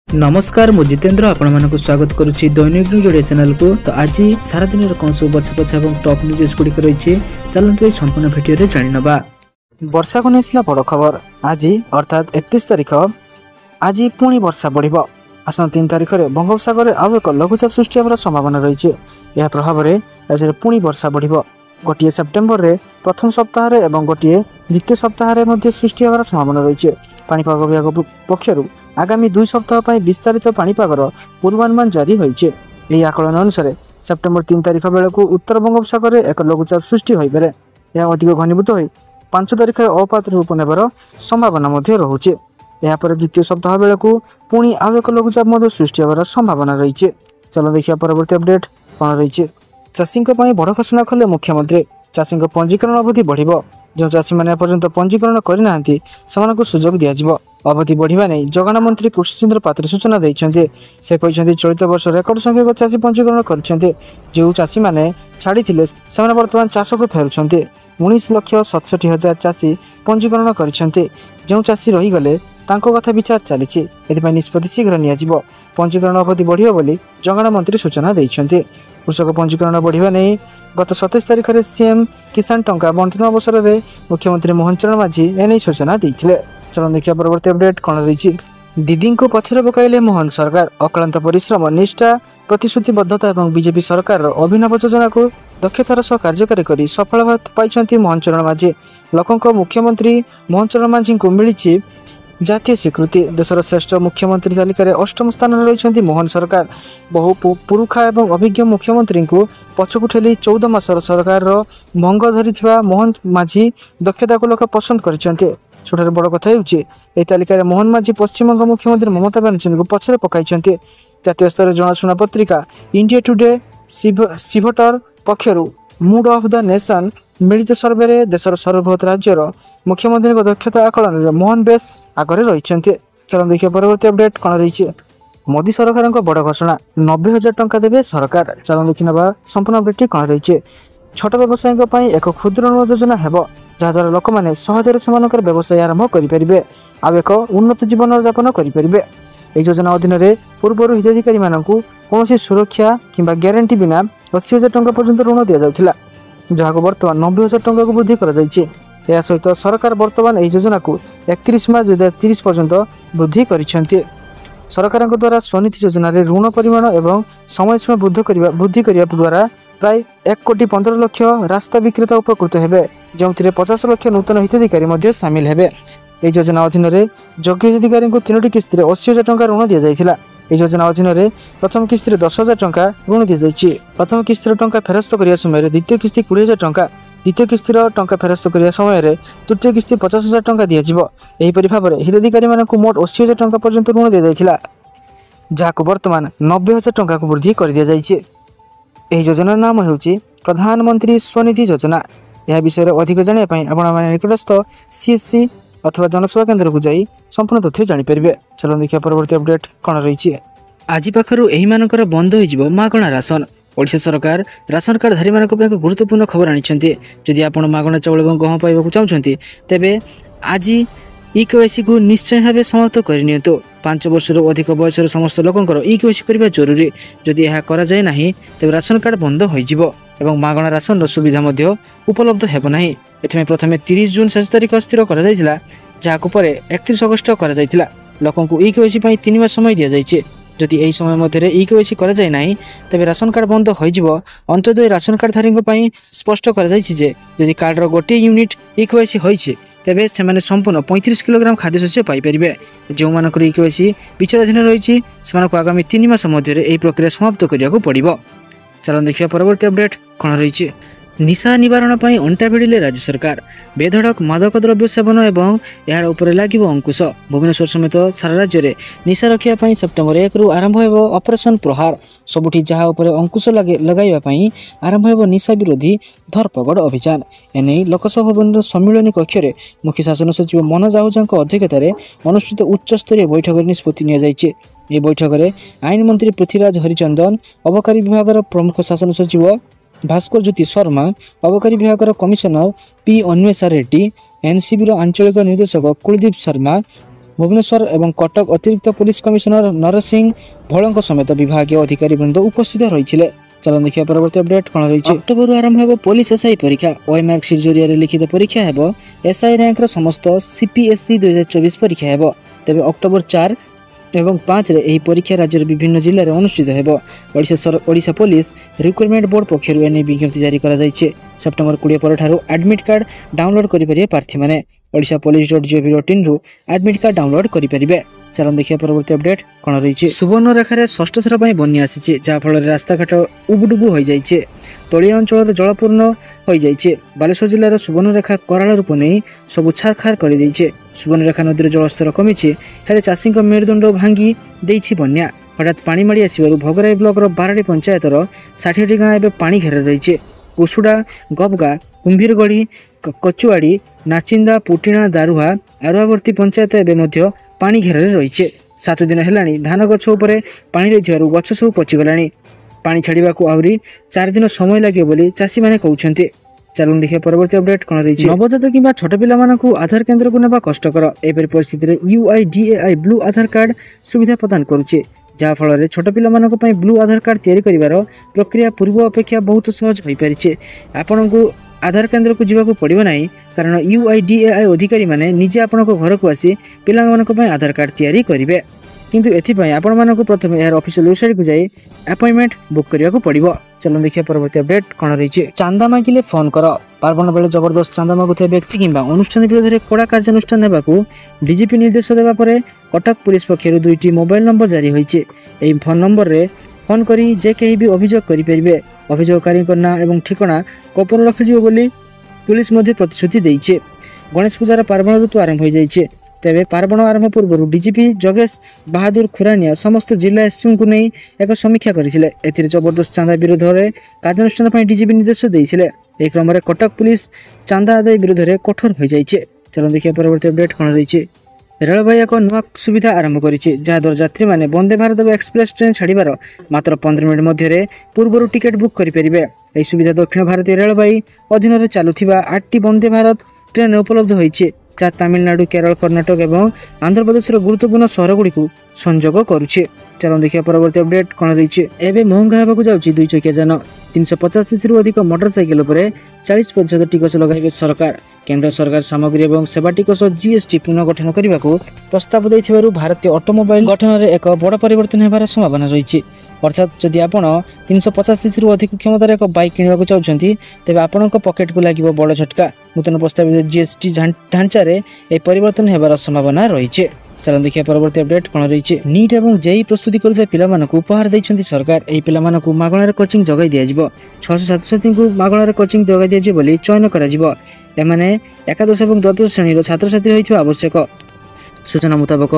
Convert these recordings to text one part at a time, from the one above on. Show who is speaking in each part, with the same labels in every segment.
Speaker 1: नमस्कार मु जितेंद्र आपण स्वागत करुच्ची दैनिक न्यूज ओडिया चैनल को। तो आज सारा दिन कौन सब बछा बछा और टॉप न्यूज गुड़िक रही चलते ये संपूर्ण भिडियो जानी नवा। वर्षा को नहीं बड़ खबर आज अर्थात 31 तारिख आज पुणी वर्षा बढ़ आसन 3 तारिख में बंगोपसागर आउ एक लघुचाप सृष्टि होवर संभावना रही है। प्रभाव में राज्य में पुणी वर्षा बढ़ गोटे सेप्टेम्बर रे प्रथम सप्ताह एवं गोटे द्वितीय सप्ताह सृष्टि होवर संभावना रही है। पाणीपाग विभाग पक्षर आगामी 2 सप्ताह पर विस्तारित पाणीपागर पूर्वानुमान जारी होइछे। यह आकलन अनुसार सेप्टेम्बर 3 तारिख बेलू उत्तर बंगोपसागर एक लघुचाप सृष्टि होइपारे। यह अधिक घनीभूत हो 5 तारिख अपात रूप नेबार संभावना रहुचे। यापर द्वितीय सप्ताह बेलू पुणी आउ एक लघुचाप सृष्टि होवर संभावना रही है। चलो देखिए परवर्ती अपडेट कौन रही। चाषी बड़ घोषणा कले मुख्यमंत्री। चाषी पंजीकरण अवधि बढ़ जो चाषी मैंने पर्यंत पंजीकरण करना सुजोग दिज्व अवधि बढ़ा नहीं जगाण मंत्री कृष्णचंद्र पात्र सूचना देते। से कहते चलित वर्ष रेकर्ड संख्यक चाषी पंजीकरण करते। जो चाषी मैंने छाड़ी से बर्तमान चाष को फेरुंट 19,67,000 चाषी पंजीकरण करते। जो चाषी रहीगले कथा विचार चली निष्पत्ति शीघ्र नियाजिब। पंजीकरण अवधि बढ़िया बोली जगाण मंत्री सूचना देते। कृषक पंजीकरण बढ़ा नहीं गत 27 तारिख में सीएम किसान टंका बंटन अवसर में मुख्यमंत्री मोहन चरण माझी एने सूचना देते। चलो देखिए परवर्ती अपडेट कौन रही। दीदी को पछरे पकाइले मोहन सरकार। अक्लांत परिश्रम निष्ठा प्रतिश्रुतिबद्धता और बीजेपी सरकार अभिनव योजना को दक्षतार सह कार्यकारी कर सफल पाई मोहन चरण माझी। लोकों मुख्यमंत्री मोहन चरण माझी को मिली जातीय स्वीकृति। देशर श्रेष्ठ मुख्यमंत्री तालिकार 8म स्थान में रही मोहन सरकार। बहु पुरुखा और अभिज्ञ मुख्यमंत्री को पछकु ठेली 14 मासर सरकार भंग धरी मोहन माझी दक्षता को लोक पसंद करते। सबुठ बड़ कथा हो तालिकार मोहन माझी पश्चिमबंग मुख्यमंत्री ममता बनर्जी को पछरे पकाई। जातीय स्तर जनाशुना पत्रिका इंडिया टुडे सिभटर पक्षर मूड ऑफ द नेशन मिलित सर्वे रे देशर सर्वबृहत राज्यर मुख्यमंत्री दक्षता आकलन में मोहन बेस आगे रही। चलो देखिए परवर्ती अपडेट कौन रही। मोदी सरकार बड़ घोषणा 90,000 टंका देवे सरकार। चलो देखी ना संपूर्ण अपडेट कौन रही। छोट व्यवसायी एक क्षुद्र ऋण योजना है जहाद्वारा लोक मैंने सहजरे से व्यवसाय आरंभ करेंगे आ एक उन्नत जीवन यापन करेंगे। यह योजना अधीन पूर्व हिताधिकारी कौन सुरक्षा किंबा ग्यारंटी बिना 80,000 टंका पर्यंत ऋण दि जाऊला जहाँ बर्तमान 90,000 टंका को वृद्धि कर सहित सरकार बर्तमान यह योजना को 31 मार्च 2030 पर्यंत वृद्धि कर। सरकार द्वारा स्वनिधि योजना ऋण परिमाण एवं समय सीमा वृद्धि करने द्वारा प्राय 1,15,00,000 रास्ता विक्रेता उपकृत हेबे जो 50 लाख नूतन हिताधिकारी सामिल हेबे। यह योजना अधीन योग्य हिताधिकारी को 3टी किस्ती 80,000 टंका ऋण दि जाइथिला। यह योजना अधीन प्रथम किस्ती 10,000 टंका ऋण दि जाइछि। प्रथम किस्ती टंका फेरस्त करिया समय द्वितीय किस्ती 20,000 टंका, द्वितीय किस्ती टंका फेरस्त करिया समय तृतीय किस्ती 50,000 टंका दि जाइबो। एहिपरि भाव में हिताधिकारी मानक मोट 80,000 टंका पर्यंत ऋण दि जाइथिला जहाँ बर्तमान 90,000 टंका को वृद्धि कर दिया जाइछि। यह योजनार नाम ହେଉଛି प्रधानमंत्री स्वनिधि योजना। यह विषय में अधिक जानापी आपण निकटस्थ CSC अथवा जनसेवा केन्द्र को जाई संपूर्ण तथ्य जानीपर। चलो देखिए परवर्ती अपडेट कौन रही। आज पाखर यही बंद हो मागणा राशन। ओडिशा सरकार राशन कार्ड धारी मान एक गुरुत्वपूर्ण खबर आनी। जदि आप मागणा चाउल और गहम पाइबा चाहते तेबे आज EKYC को निश्चय भाव समाप्त करनी। 5 वर्ष अधिक बयसर समस्त लोकंर EKYC करने जरूरी। जदि यह करा जाए नहीं तेज राशन कार्ड बंद हो मागणा राशन सुविधा उपलब्ध हेबो नहीं। एथमे प्रथमे 30 जून शेष तारिख स्थिर कर जहाँ 31 अगस्ट कर लोकों EKYC 3 मास समय दि जाइए। जदि यही समय मध्य EKYC कर जाए ना तेज राशन कार्ड बंद हो अंत्योदय राशन कार्ड धारी स्पष्ट कर कार्डर गोटे यूनिट EKYC होइछे तेबे से संपूर्ण 35 किलोग्राम खाद्यशस्य पाइपर। जो मानकर EKYC विचाराधीन रही आगामी 3 मास मध्य यह प्रक्रिया समाप्त करने पड़ो। चलो देखिए परवर्ती अपडेट कौन रही। निशा निवारण पर अंटा भिड़िले राज्य सरकार। बेधड़क मादक द्रव्य सेवन एवं यार उपरे लागिब अंकुश। भुवनेश्वर समेत सारा राज्य में निशा रखापी सेप्टेम्बर 1 रु आरंभ हो ऑपरेशन प्रहार। सबुठी जहाँ उपरे अंकुश लगाइबापी आरंभ हो निशा विरोधी धरपकड़ अभियान। एने लोकसभा भवन सम्मिलन कक्ष में मुख्य शासन सचिव मनोज आहूजा अध्यक्षतार अनुष्ठित उच्चस्तरीय बैठक निष्पत्ति नियाଯାଇଛି। यह बैठक में आईन मंत्री पृथ्वीराज हरिचंदन, अबकारी विभाग प्रमुख शासन सचिव भास्कर ज्योति शर्मा, अबकारी विभाग commissioner P Anvesha Reddy, NCB आंचलिक निर्देशक कुलदीप शर्मा, भुवनेश्वर और कटक अतिरिक्त पुलिस कमिशनर नरेश सिंह भोल समेत विभाग अधिकारी वृंद उपस्थित रही। चलो देखिए परवर्ती अपडेट कौन रही। अक्टोबर आरंभ हो पुलिस एसआई परीक्षा ओएमआर सीट जरिया लिखित परीक्षा है। एसआई रैंक समस्त सीपीएससी 2024 परीक्षा है। तेज अक्टोबर 4 एवं 5 रे एही परीक्षा राज्यर विभिन्न जिले में अनुष्ठित हेबो। ओडिशा पुलिस रिक्रुटमेंट बोर्ड पक्षर एने विज्ञप्ति जारी करा जायछि। सेप्टेम्बर 20 पर एडमिट कार्ड डाउनलोड करि परिबे प्रार्थी माने odishapolice.gov.in रु एडमिट कार्ड डाउनलोड करि परिबे। चलन देखिए परवर्ती अपडेट कौन रही। सुवर्णरेखार षष्ठ थर पर बन्या आसी जहाँफल रास्ताघाट उबुडुबु हो जाए। तलिया अंचल जलपूर्ण हो जाए। बालेश्वर जिलार सुवर्णरेखा कराल रूप नहीं सबू छारखार कर सुवर्णरेखा नदी जलस्तर कमी हेले चाषी मेरुदंड भांगी देछि बन्या। हठात पानी माड़ी आसबार भोगराई ब्लॉक बारडी पंचायतर 60टी गाँ एवं पानी घेर रही। कुसुडा गबगा कुंभीरगढ़ी कचुआड़ी नाचिंदा पुटिणा दारुहा आरुआवर्ती पंचायत एवं पानी घेर रही। 7 दिन है धान गछ उपर पानी रही गछ सब पचिगला। पानी छाड़ा आहरी 4 दिन समय लगे बोली चाषी मैंने कहते। चलो देखिए परवर्ती अपडेट कौन रही। नवजात कि छोट पिला आधार केन्द्र को नेबा कष्टकर एपरी परिस्थिति UIDAI ब्लू आधार कार्ड सुविधा प्रदान करुचे। जहाँ फल छोट पिला ब्लू आधार कार्ड तैयारी करिवार प्रक्रिया पूर्व अपेक्षा बहुत सहज हो पारिछे। आपण को आधार केन्द्र को जीवा पड़ो ना कारण UIDAI अधिकारी माने निजे आपण घर को आसी पिला आधार कार्ड तैयारी करेंगे। किंतु एथिपाई आपण मानक प्रथम यार ऑफिशियल वेबसाइट को जाई अपॉइंटमेंट बुक करिया को पड़िबो। चलो देखिए परवर्ती अपडेट कौन रही। चांदा मागिले फोन कर पार्वण बेले जबरदस्त चांदा मागुଥିବା व्यक्ति किंबा अनुष्ठान विरोध में कड़ा कार्यानुष्ठान नेबाकू डीजीपी निर्देश देवा परे कटक पुलिस पक्षर 2टी मोबाइल नंबर जारी होईचे। एही फोन नंबर रे फोन करी जे केही भी अभियोग करि परिबे। अभियोगकारी ना एवं ठिकाना गोपन रखाଯିबो बोली पुलिस मध्ये प्रतिश्रुति देइछे। गणेश पूजार पार्वण ऋतु आरंभ हो जाइए। तेबे पार्वण आरंभ पूर्व डीजीपी जगेश बहादुर खुरानिया समस्त जिला एसपी को नहीं एक समीक्षा करथिले। एथिरे जबरदस्त चांदा विरोध में कार्यानुष्ठान पर डीजीपी निर्देश देइछिले। एक क्रम में कटक पुलिस चांदा आदाय विरोध में कठोर हो जाइए। चलो देखिए परवर्ती अपडेट कौन रही। रेलवे एक नुआ सुविधा आरंभ करिछि जहाद्वारा यात्री माने वंदे भारत एक्सप्रेस ट्रेन छाड़िबार मात्र 15 मिनिट मध्य पूर्व टिकेट बुक करेंगे। यह सुविधा दक्षिण भारतीय रेलवे अधीन चलुवा 8टी वंदे भारत ट्रेन उपलब्ध होइछि। जहाँ तमिलनाडु केरल कर्नाटक एवं आंध्र प्रदेश गुरुत्वपूर्ण सहर गुड़ी को संजोग करुचे। चलो देखिए परवर्ती अपडेट कौन रही। एवं महंगा होगा जाऊँगी 2 चकिया जान 350 अधिक मोटरसाइकेल 40% टिकस लगाइबे सरकार। केंद्र सरकार सामग्री और सेवा टिकस जीएसटी पुनर्गठन करने को प्रस्ताव देथिबारु भारतीय ऑटोमोबाइल गठन में एक बड़ परिवर्तन होबार संभावना रही। अर्थात जदि आप 350 अधिक क्षमतार एक बाइक किणवा चाहते तेज आपण पकेट को लगे बड़ झटका। नूतन प्रस्तावित जीएसटी ढांचा यह परिवर्तन होबार संभावना रही। चलो देखिए परवर्ती अपडेट कौन रही। नीट और जेई प्रस्तुति करुवा पिला उपहार देइछन्ति सरकार। एही पिला मागणार कोचिंग जगाई दिया 600 छात्र छात्री को मागणार कोचिंग जगाई दिया बोली चयन करा। एमाने एकादश और द्वादश श्रेणी छात्र छात्री होइथिबा आवश्यक। सूचना मुताबक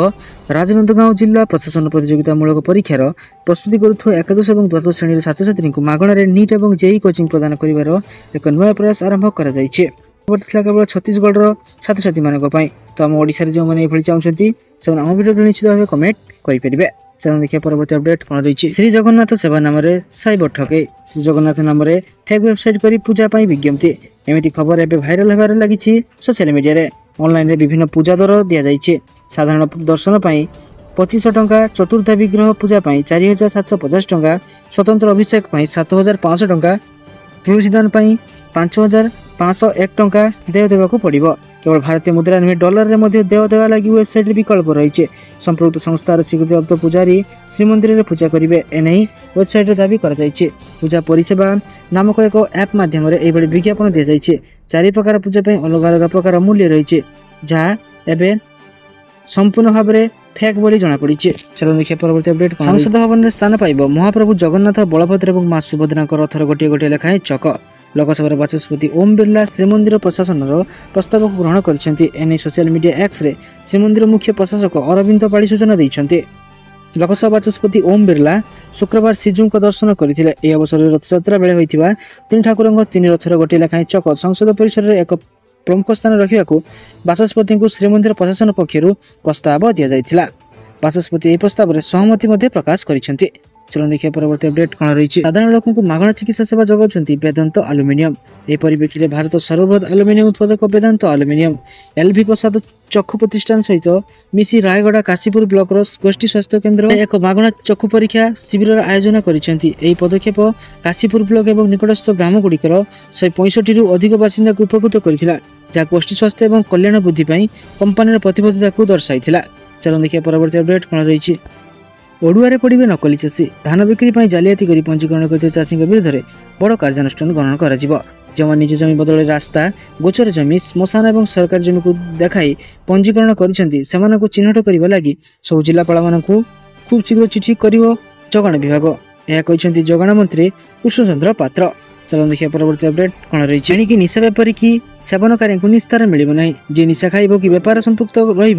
Speaker 1: राजनंदगांव जिला प्रशासन प्रतियोगितामूलक परीक्षार प्रस्तुति करुवा एकादश और द्वादश श्रेणी छात्र छात्री को मागणार नीट और जेई कोचिंग प्रदान करिवार एक नया प्रयास आरंभ करा जायछि। केवल छत्तीसगढ़ छात्र छात्री मानक तो आम ओडिशा रे जो माने एभली चाहउछन्ति से आम वीडियो निश्चित भाव कमेंट करेंगे। चलो देखिए परवर्ती अपडेट कौन रही। श्री जगन्नाथ सेवा नाम साइबर ठके। श्री जगन्नाथ नाम फेक वेबसाइट करी पूजा पाई विज्ञप्ति एमती खबर एवं भाइराल होबार लगी सोशल मीडिया रे। ऑनलाइन रे विभिन्न पूजा दर दि जाइए। साधारण दर्शन पाई 2500 टंका, चतुर्था विग्रह पूजा पाई 4750 टंका, स्वतंत्र अभिषेक पाई 7500 टंका, तुलसीदान पाई 5501 टंका देय देवाक पड़िबो। केवल भारतीय मुद्रा नुहे डॉलर रे मध्य देय देवा लगी वेबसाइट रे विकल्प रही। संप्रयुक्त संस्थार स्वीकृतिप्राप्त पुजारी श्रीमंदिर रे पूजा करिवे एनै वेबसाइट रे दाबी करा जायछि। पूजा परिसेवा नामक एक ऐप माध्यम रे एबडी विज्ञापन दिया जायछि। 4 प्रकार पूजा पई अलग अलग प्रकार मूल्य रही जहाँ एबे संपूर्ण भाव में फेक बोली जना पड़ी। चलो देखिए परवर्ती अपडेट। संसद भवन में स्थान पाइब महाप्रभु जगन्नाथ बलभद्र और मां सुभद्रा रथर गोटे गोटे लेखाएं चक। लोकसभा बाचस्पति ओम बिरला श्रीमंदिर प्रशासन प्रस्ताव को ग्रहण कर social media X ray Shrimandir मुख्य प्रशासक अरविंद पाड़ी सूचना देते। लोकसभा बाचस्पति ओम बिरला शुक्रवार श्रीजू दर्शन करते। यह अवसर में रथयात्रा बेले होता 3 ठाकुर 3 रथर गोटे लेखाएं चक संसद परिसर में एक प्रमुख स्थान रखा बाचस्पति को श्रीमंदिर प्रशासन पक्षर प्रस्ताव दि जाइथिला। बाचस्पति यह प्रस्ताव में सहमति प्रकाश करिसेंति। चलो देखिए परवर्ती अपडेट कौन रही साधारण लोक मागणा चिकित्सा सेवा जगाउछन्ती वेदांत एल्युमिनियम। ए परिप्रेक्षी भारत सर्वबृहत एल्युमिनियम उत्पादक वेदांत एल्युमिनियम एलवी प्रसाद चक्षु प्रतिष्ठान सहित मिसी रायगड़ा काशीपुर ब्लॉक गोष्ठी स्वास्थ्य केन्द्र एक मागणा चक्षु परीक्षा शिविर आयोजन करिसेंती। एही पदक्षेप काशीपुर ब्लॉक एवं निकटस्थ ग्राम गुड़िकर 165 रु अधिक बासिंदा को उपकृत करथिला, जहा गोष्ठी स्वास्थ्य एवं कल्याण वृद्धि पई कंपनीर प्रतिबद्धता को दर्शाइथिला। चलो देखिए परवर्ती अपडेट कौन रही ओडुआरे पड़े नकली चाषी धान बिक्री पर जालियाती कर पंजीकरण करते चाषी विरुद्ध में बड़ कार्यानुष्ठान ग्रहण कर जो निज जमी बदल रास्ता गोचर जमी श्मशान और सरकारी जमी को देखाई पंजीकरण कर चिन्हट करने लगी सब जिलापाल मान खूब शीघ्र चिठी कर जगाण विभाग यह कहते जगाण मंत्री कृष्णचंद्र पात्र। चलो देखिए परवर्ती अपडेट कौन रही एणिकी निशा व्यापारी की सेवनकारी निस्तार मिलिब ना जी निशा खाइब कि व्यापार संपुक्त रही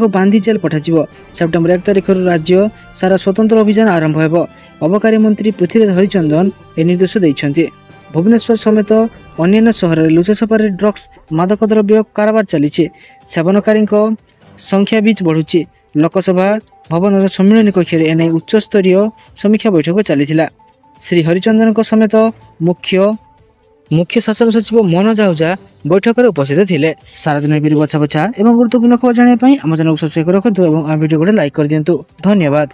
Speaker 1: बांधी जेल पठाଯିब। सेप्टेम्बर 1 तारिख राज्य सारा स्वतंत्र अभियान आरंभ हो। अबकारी मंत्री पृथ्वीराज हरिचंदन ए निर्देश देइछन्ति। भुवनेश्वर समेत अन्य सहर में लुचछपारे ड्रग्स मादक द्रव्य कारोबार चली सेवनकारी संख्या भी बढ़ुची। लोकसभा भवन सम्मिलन कक्ष में एने उच्च स्तरीय समीक्षा बैठक चली। श्री हरिचंदन समेत मुख्य शासन सचिव मनोज आहूजा बैठक में उपस्थित थे। सारा दिन बछा बछा और गुरुत्वपूर्ण खबर जानापी आम चैनल को सब्सक्राइब रखु और वीडियो को लाइक कर दिंतु। धन्यवाद।